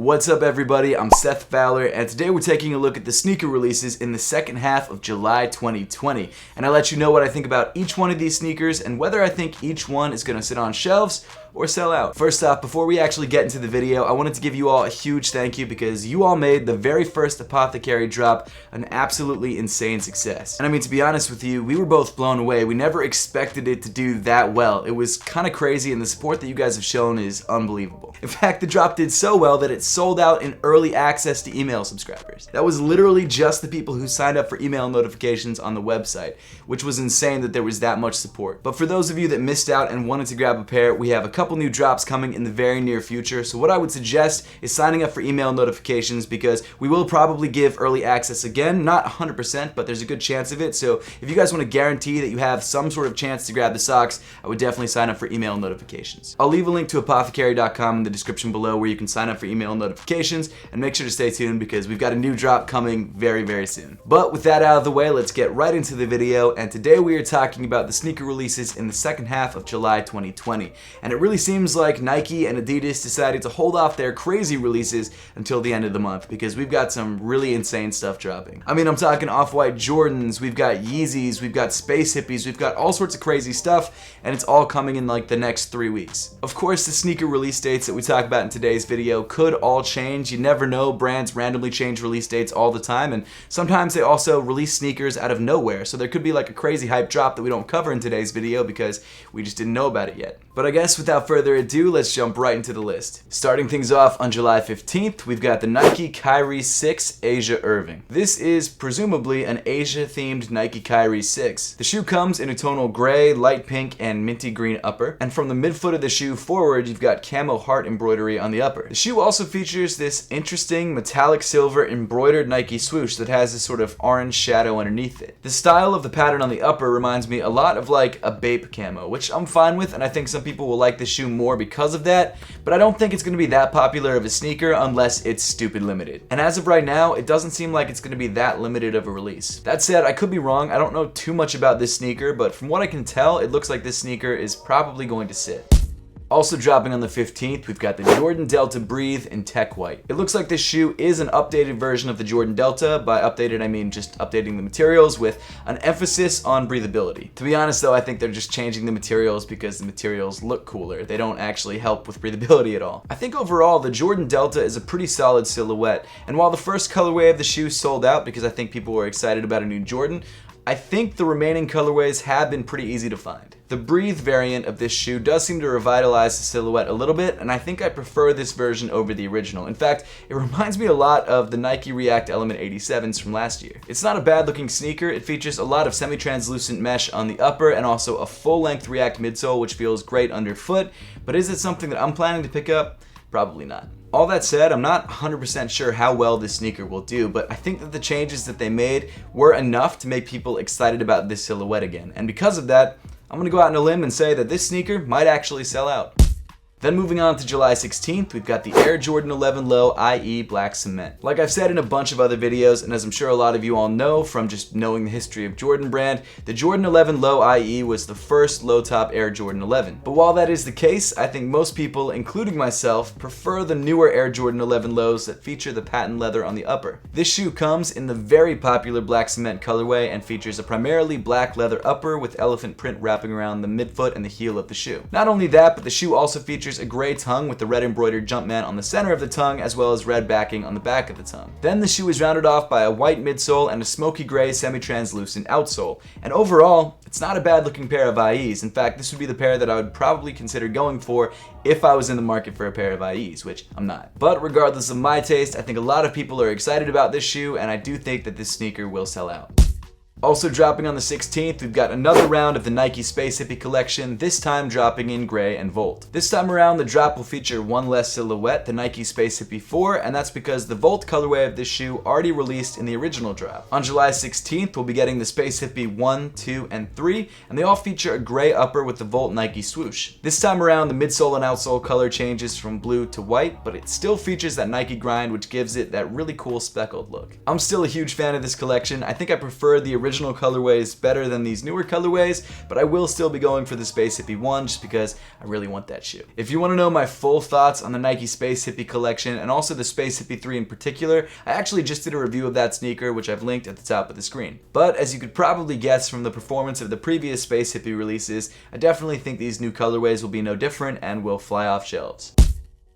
What's up everybody, I'm Seth Fowler, and today we're taking a look at the sneaker releases in the second half of July 2020. And I'll let you know what I think about each one of these sneakers and whether I think each one is going to sit on shelves or sell out. First off, before we actually get into the video, I wanted to give you all a huge thank you because you all made the very first Apothecary drop an absolutely insane success. And I mean, to be honest with you, we were both blown away. We never expected it to do that well. It was kind of crazy, and the support that you guys have shown is unbelievable. In fact, the drop did so well that it sold out in early access to email subscribers. That was literally just the people who signed up for email notifications on the website, which was insane that there was that much support. But for those of you that missed out and wanted to grab a pair, we have a couple new drops coming in the very near future. So what I would suggest is signing up for email notifications because we will probably give early access again, not 100%, but there's a good chance of it. So if you guys want to guarantee that you have some sort of chance to grab the socks, I would definitely sign up for email notifications. I'll leave a link to apothecary.com in the description below where you can sign up for email notifications, and make sure to stay tuned because we've got a new drop coming very, very soon. But with that out of the way, let's get right into the video, and today we are talking about the sneaker releases in the second half of July 2020. And it really seems like Nike and Adidas decided to hold off their crazy releases until the end of the month because we've got some really insane stuff dropping. I mean, I'm talking OffWhite Jordans, we've got Yeezys, we've got Space Hippies, we've got all sorts of crazy stuff, and it's all coming in like the next 3 weeks. Of course, the sneaker release dates that we talk about in today's video could all change. You never know, brands randomly change release dates all the time, and sometimes they also release sneakers out of nowhere, so there could be like a crazy hype drop that we don't cover in today's video because we just didn't know about it yet. But I guess without further ado, let's jump right into the list. Starting things off on July 15th, we've got the Nike Kyrie 6 Asia Irving. This is presumably an Asia-themed Nike Kyrie 6. The shoe comes in a tonal gray, light pink, and minty green upper, and from the midfoot of the shoe forward, you've got camo heart embroidery on the upper. The shoe also features this interesting metallic silver embroidered Nike swoosh that has this sort of orange shadow underneath it. The style of the pattern on the upper reminds me a lot of like a Bape camo, which I'm fine with, and I think some people will like this shoe more because of that, but I don't think it's going to be that popular of a sneaker unless it's stupid limited. And as of right now, it doesn't seem like it's going to be that limited of a release. That said, I could be wrong. I don't know too much about this sneaker, but from what I can tell, it looks like this sneaker is probably going to sit. Also dropping on the 15th, we've got the Jordan Delta Breathe in Tech White. It looks like this shoe is an updated version of the Jordan Delta. By updated, I mean just updating the materials with an emphasis on breathability. To be honest though, I think they're just changing the materials because the materials look cooler. They don't actually help with breathability at all. I think overall, the Jordan Delta is a pretty solid silhouette, and while the first colorway of the shoe sold out because I think people were excited about a new Jordan, I think the remaining colorways have been pretty easy to find. The Breathe variant of this shoe does seem to revitalize the silhouette a little bit, and I think I prefer this version over the original. In fact, it reminds me a lot of the Nike React Element 87s from last year. It's not a bad looking sneaker. It features a lot of semi-translucent mesh on the upper and also a full-length React midsole, which feels great underfoot, but is it something that I'm planning to pick up? Probably not. All that said, I'm not 100% sure how well this sneaker will do, but I think that the changes that they made were enough to make people excited about this silhouette again. And because of that, I'm going to go out on a limb and say that this sneaker might actually sell out. Then moving on to July 16th, we've got the Air Jordan 11 Low IE Black Cement. Like I've said in a bunch of other videos, and as I'm sure a lot of you all know from just knowing the history of Jordan brand, the Jordan 11 Low IE was the first low-top Air Jordan 11. But while that is the case, I think most people, including myself, prefer the newer Air Jordan 11 Lows that feature the patent leather on the upper. This shoe comes in the very popular Black Cement colorway and features a primarily black leather upper with elephant print wrapping around the midfoot and the heel of the shoe. Not only that, but the shoe also features a gray tongue with the red embroidered Jumpman on the center of the tongue as well as red backing on the back of the tongue. Then the shoe is rounded off by a white midsole and a smoky gray semi-translucent outsole. And overall, it's not a bad looking pair of IEs. In fact, this would be the pair that I would probably consider going for if I was in the market for a pair of IEs, which I'm not. But regardless of my taste, I think a lot of people are excited about this shoe, and I do think that this sneaker will sell out. Also dropping on the 16th, we've got another round of the Nike Space Hippie collection, this time dropping in gray and Volt. This time around, the drop will feature one less silhouette, the Nike Space Hippie 4, and that's because the Volt colorway of this shoe already released in the original drop. On July 16th, we'll be getting the Space Hippie 1, 2, and 3, and they all feature a gray upper with the Volt Nike swoosh. This time around, the midsole and outsole color changes from blue to white, but it still features that Nike grind, which gives it that really cool speckled look. I'm still a huge fan of this collection. I think I prefer the original original colorways better than these newer colorways, but I will still be going for the Space Hippie 1 just because I really want that shoe. If you want to know my full thoughts on the Nike Space Hippie collection and also the Space Hippie 3 in particular, I actually just did a review of that sneaker, which I've linked at the top of the screen. But as you could probably guess from the performance of the previous Space Hippie releases, I definitely think these new colorways will be no different and will fly off shelves.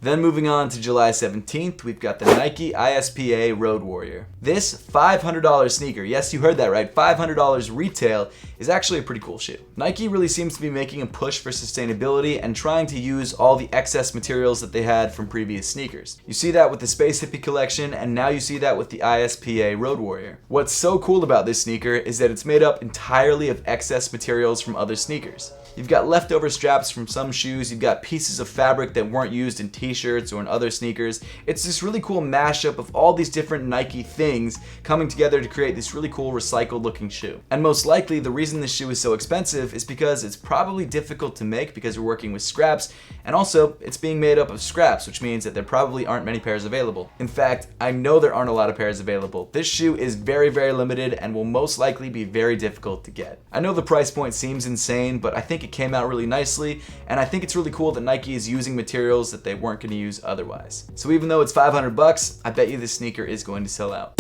Then moving on to July 17th, we've got the Nike ISPA Road Warrior. This $500 sneaker, yes you heard that right, $500 retail, is actually a pretty cool shoe. Nike really seems to be making a push for sustainability and trying to use all the excess materials that they had from previous sneakers. You see that with the Space Hippie collection, and now you see that with the ISPA Road Warrior. What's so cool about this sneaker is that it's made up entirely of excess materials from other sneakers. You've got leftover straps from some shoes, you've got pieces of fabric that weren't used in t-shirts or in other sneakers. It's this really cool mashup of all these different Nike things coming together to create this really cool recycled looking shoe. And most likely the reason this shoe is so expensive is because it's probably difficult to make because we're working with scraps, and also it's being made up of scraps, which means that there probably aren't many pairs available. In fact, I know there aren't a lot of pairs available. This shoe is very, very limited and will most likely be very difficult to get. I know the price point seems insane, but I think it came out really nicely, and I think it's really cool that Nike is using materials that they weren't going to use otherwise. So even though it's $500, I bet you this sneaker is going to sell out.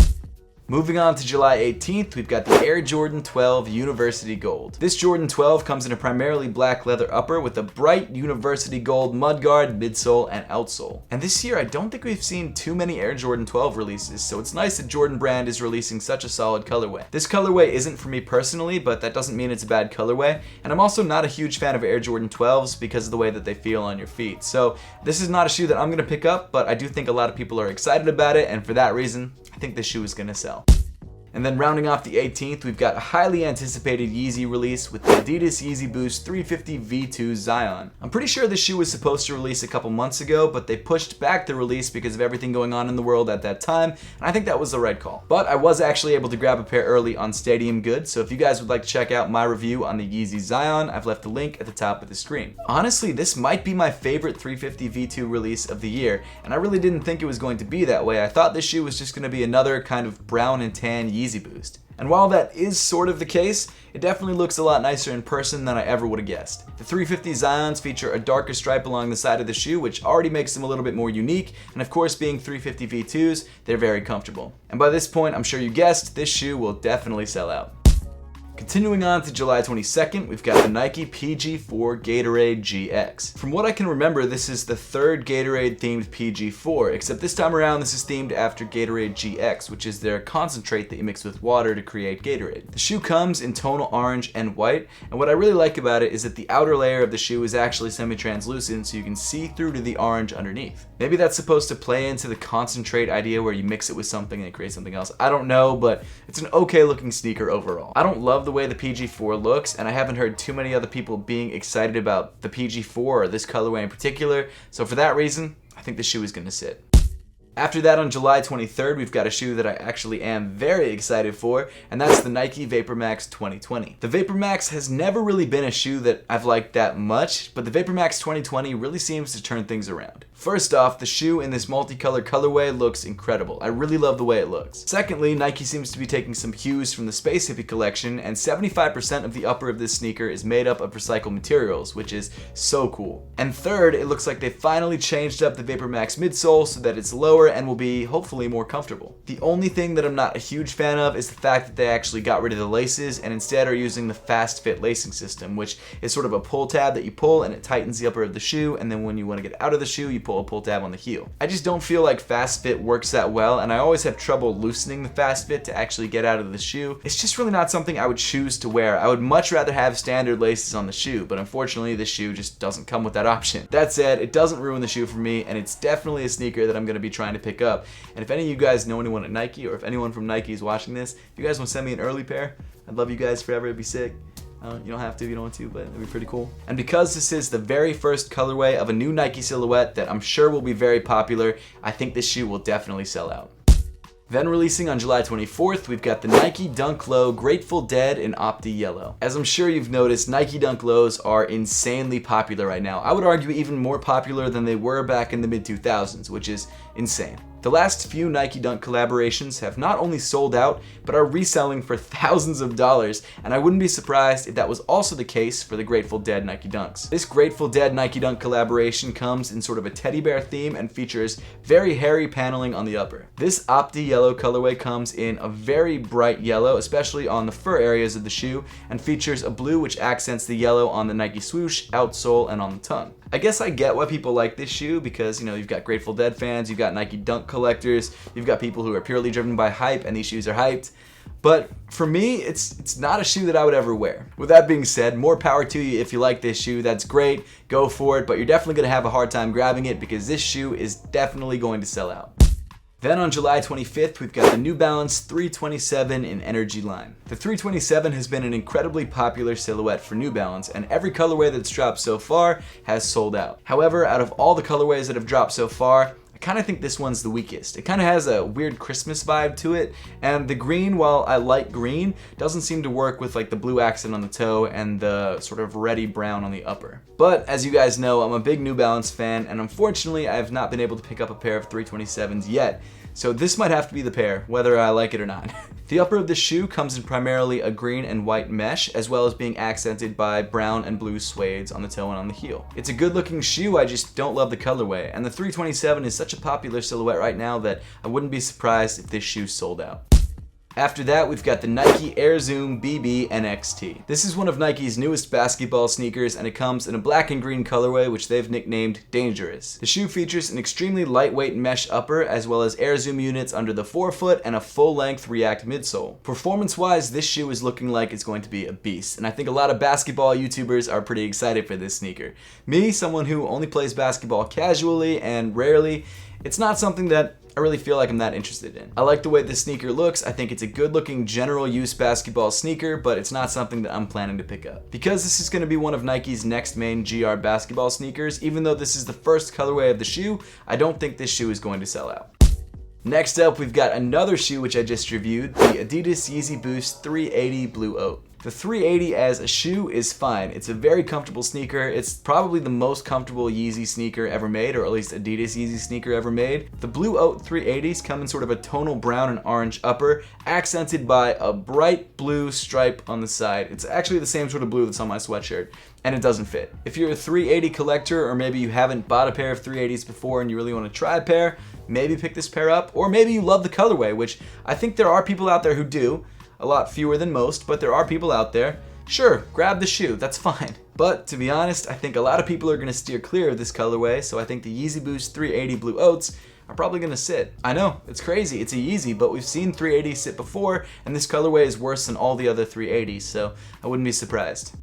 Moving on to July 18th, we've got the Air Jordan 12 University Gold. This Jordan 12 comes in a primarily black leather upper with a bright University Gold mudguard, midsole, and outsole. And this year, I don't think we've seen too many Air Jordan 12 releases, so it's nice that Jordan Brand is releasing such a solid colorway. This colorway isn't for me personally, but that doesn't mean it's a bad colorway, and I'm also not a huge fan of Air Jordan 12s because of the way that they feel on your feet. So this is not a shoe that I'm going to pick up, but I do think a lot of people are excited about it, and for that reason, I think this shoe is going to sell. And then rounding off the 18th, we've got a highly anticipated Yeezy release with the Adidas Yeezy Boost 350 V2 Zion. I'm pretty sure this shoe was supposed to release a couple months ago, but they pushed back the release because of everything going on in the world at that time, and I think that was the right call. But I was actually able to grab a pair early on Stadium Goods, so if you guys would like to check out my review on the Yeezy Zion, I've left the link at the top of the screen. Honestly, this might be my favorite 350 V2 release of the year, and I really didn't think it was going to be that way. I thought this shoe was just going to be another kind of brown and tan Yeezy Boost. And while that is sort of the case, it definitely looks a lot nicer in person than I ever would have guessed. The 350 Zions feature a darker stripe along the side of the shoe, which already makes them a little bit more unique, and of course being 350 V2s, they're very comfortable. And by this point, I'm sure you guessed, this shoe will definitely sell out. Continuing on to July 22nd, we've got the Nike PG4 Gatorade GX. From what I can remember, this is the third Gatorade themed PG4, except this time around this is themed after Gatorade GX, which is their concentrate that you mix with water to create Gatorade. The shoe comes in tonal orange and white, and what I really like about it is that the outer layer of the shoe is actually semi-translucent, so you can see through to the orange underneath. Maybe that's supposed to play into the concentrate idea where you mix it with something and it creates something else. I don't know, but it's an okay looking sneaker overall. I don't love the way the PG4 looks, and I haven't heard too many other people being excited about the PG4 or this colorway in particular, so for that reason, I think the shoe is going to sit. After that, on July 23rd, we've got a shoe that I actually am very excited for, and that's the Nike Vapor Max 2020. The Vapor Max has never really been a shoe that I've liked that much, but the Vapor Max 2020 really seems to turn things around. First off, the shoe in this multicolored colorway looks incredible. I really love the way it looks. Secondly, Nike seems to be taking some cues from the Space Hippie collection, and 75% of the upper of this sneaker is made up of recycled materials, which is so cool. And third, it looks like they finally changed up the Vapor Max midsole so that it's lower and will be hopefully more comfortable. The only thing that I'm not a huge fan of is the fact that they actually got rid of the laces and instead are using the fast fit lacing system, which is sort of a pull tab that you pull and it tightens the upper of the shoe, and then when you want to get out of the shoe, you pull a pull tab on the heel. I just don't feel like fast fit works that well, and I always have trouble loosening the fast fit to actually get out of the shoe. It's just really not something I would choose to wear. I would much rather have standard laces on the shoe, but unfortunately this shoe just doesn't come with that option. That said, it doesn't ruin the shoe for me, and it's definitely a sneaker that I'm going to be trying to pick up. And if any of you guys know anyone at Nike, or if anyone from Nike is watching this, if you guys want to send me an early pair, I'd love you guys forever. It'd be sick. You don't have to if you don't want to, but it'd be pretty cool. And because this is the very first colorway of a new Nike silhouette that I'm sure will be very popular, I think this shoe will definitely sell out. Then releasing on July 24th, we've got the Nike Dunk Low Grateful Dead in Opti Yellow. As I'm sure you've noticed, Nike Dunk Lows are insanely popular right now. I would argue even more popular than they were back in the mid-2000s, which is insane. The last few Nike Dunk collaborations have not only sold out, but are reselling for thousands of dollars, and I wouldn't be surprised if that was also the case for the Grateful Dead Nike Dunks. This Grateful Dead Nike Dunk collaboration comes in sort of a teddy bear theme and features very hairy paneling on the upper. This Opti yellow colorway comes in a very bright yellow, especially on the fur areas of the shoe, and features a blue which accents the yellow on the Nike swoosh, outsole, and on the tongue. I guess I get why people like this shoe because, you've got Grateful Dead fans, you've got Nike Dunk collectors, you've got people who are purely driven by hype, and these shoes are hyped. But for me, it's not a shoe that I would ever wear. With that being said, more power to you if you like this shoe. That's great, go for it, but you're definitely going to have a hard time grabbing it because this shoe is definitely going to sell out. Then on July 25th, we've got the New Balance 327 in Energy line. The 327 has been an incredibly popular silhouette for New Balance, and every colorway that's dropped so far has sold out. However, out of all the colorways that have dropped so far, I kind of think this one's the weakest. It kind of has a weird Christmas vibe to it, and the green, while I like green, doesn't seem to work with like the blue accent on the toe and the sort of reddy brown on the upper. But as you guys know, I'm a big New Balance fan, and unfortunately I have not been able to pick up a pair of 327s yet. So this might have to be the pair, whether I like it or not. The upper of the shoe comes in primarily a green and white mesh, as well as being accented by brown and blue suedes on the toe and on the heel. It's a good looking shoe, I just don't love the colorway, and the 327 is such a popular silhouette right now that I wouldn't be surprised if this shoe sold out. After that, we've got the Nike Air Zoom BB NXT. This is one of Nike's newest basketball sneakers, and it comes in a black and green colorway which they've nicknamed Dangerous. The shoe features an extremely lightweight mesh upper, as well as Air Zoom units under the forefoot and a full-length React midsole. Performance-wise, this shoe is looking like it's going to be a beast, and I think a lot of basketball YouTubers are pretty excited for this sneaker. Me, someone who only plays basketball casually and rarely, it's not something that I really feel like I'm that interested in. I like the way this sneaker looks. I think it's a good looking general use basketball sneaker, but it's not something that I'm planning to pick up. Because this is going to be one of Nike's next main GR basketball sneakers, even though this is the first colorway of the shoe, I don't think this shoe is going to sell out. Next up, we've got another shoe which I just reviewed, the Adidas Yeezy Boost 380 Blue Oat. The 380 as a shoe is fine. It's a very comfortable sneaker. It's probably the most comfortable Yeezy sneaker ever made, or at least Adidas Yeezy sneaker ever made. The Blue Oat 380s come in sort of a tonal brown and orange upper, accented by a bright blue stripe on the side. It's actually the same sort of blue that's on my sweatshirt, and it doesn't fit. If you're a 380 collector, or maybe you haven't bought a pair of 380s before and you really want to try a pair, maybe pick this pair up, or maybe you love the colorway, which I think there are people out there who do. A lot fewer than most, but there are people out there. Sure, grab the shoe, that's fine. But to be honest, I think a lot of people are going to steer clear of this colorway, so I think the Yeezy Boost 380 Blue Oats are probably going to sit. I know, it's crazy, it's a Yeezy, but we've seen 380s sit before, and this colorway is worse than all the other 380s, so I wouldn't be surprised.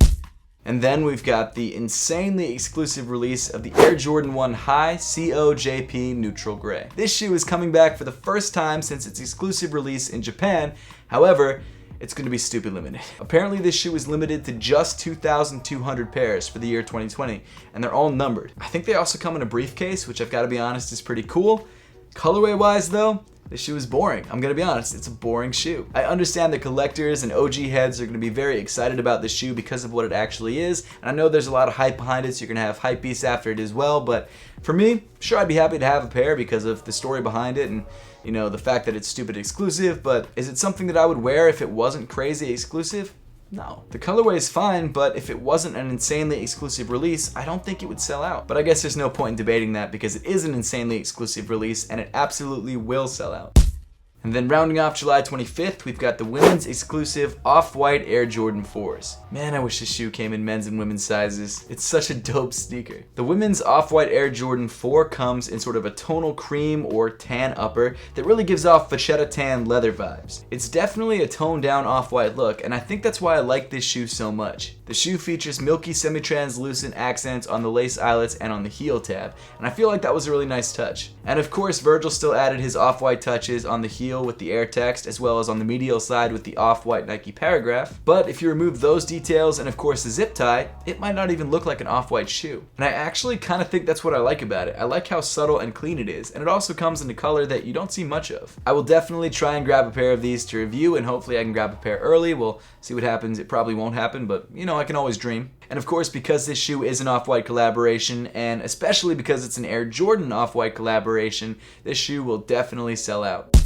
And then we've got the insanely exclusive release of the Air Jordan 1 High COJP Neutral Gray. This shoe is coming back for the first time since its exclusive release in Japan. However, it's going to be stupid limited. Apparently this shoe is limited to just 2,200 pairs for the year 2020, and they're all numbered. I think they also come in a briefcase, which I've got to be honest is pretty cool. Colorway wise though, this shoe is boring. I'm gonna be honest, it's a boring shoe. I understand that collectors and OG heads are gonna be very excited about this shoe because of what it actually is, and I know there's a lot of hype behind it, so you're gonna have hype beasts after it as well, but for me, sure, I'd be happy to have a pair because of the story behind it and, the fact that it's stupid exclusive, but is it something that I would wear if it wasn't crazy exclusive? No. The colorway is fine, but if it wasn't an insanely exclusive release, I don't think it would sell out. But I guess there's no point in debating that because it is an insanely exclusive release and it absolutely will sell out. And then rounding off July 25th, we've got the women's exclusive OffWhite Air Jordan 4s. Man, I wish this shoe came in men's and women's sizes. It's such a dope sneaker. The women's OffWhite Air Jordan 4 comes in sort of a tonal cream or tan upper that really gives off vachetta tan leather vibes. It's definitely a toned down off-white look, and I think that's why I like this shoe so much. The shoe features milky semi-translucent accents on the lace eyelets and on the heel tab, and I feel like that was a really nice touch. And of course, Virgil still added his off-white touches on the heel heel with the Air text, as well as on the medial side with the Off-White Nike paragraph. But if you remove those details and of course the zip tie, it might not even look like an Off-White shoe. And I actually kind of think that's what I like about it. I like how subtle and clean it is, and it also comes in a color that you don't see much of. I will definitely try and grab a pair of these to review, and hopefully I can grab a pair early. We'll see what happens. It probably won't happen, but you know, I can always dream. And of course, because this shoe is an Off-White collaboration, and especially because it's an Air Jordan Off-White collaboration, this shoe will definitely sell out.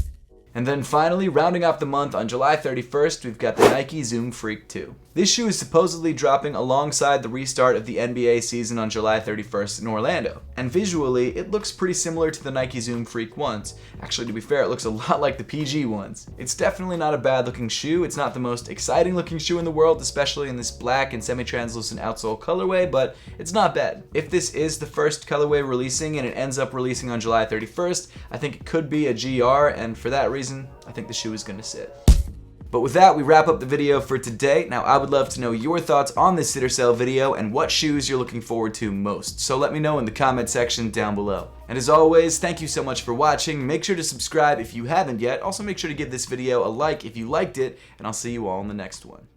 And then finally, rounding off the month on July 31st, we've got the Nike Zoom Freak 2. This shoe is supposedly dropping alongside the restart of the NBA season on July 31st in Orlando. And visually, it looks pretty similar to the Nike Zoom Freak ones. Actually, to be fair, it looks a lot like the PG ones. It's definitely not a bad looking shoe. It's not the most exciting looking shoe in the world, especially in this black and semi-translucent outsole colorway, but it's not bad. If this is the first colorway releasing and it ends up releasing on July 31st, I think it could be a GR, and for that reason, I think the shoe is going to sit. But with that, we wrap up the video for today. Now, I would love to know your thoughts on this sit or sell video and what shoes you're looking forward to most. So let me know in the comment section down below. And as always, thank you so much for watching. Make sure to subscribe if you haven't yet. Also, make sure to give this video a like if you liked it, and I'll see you all in the next one.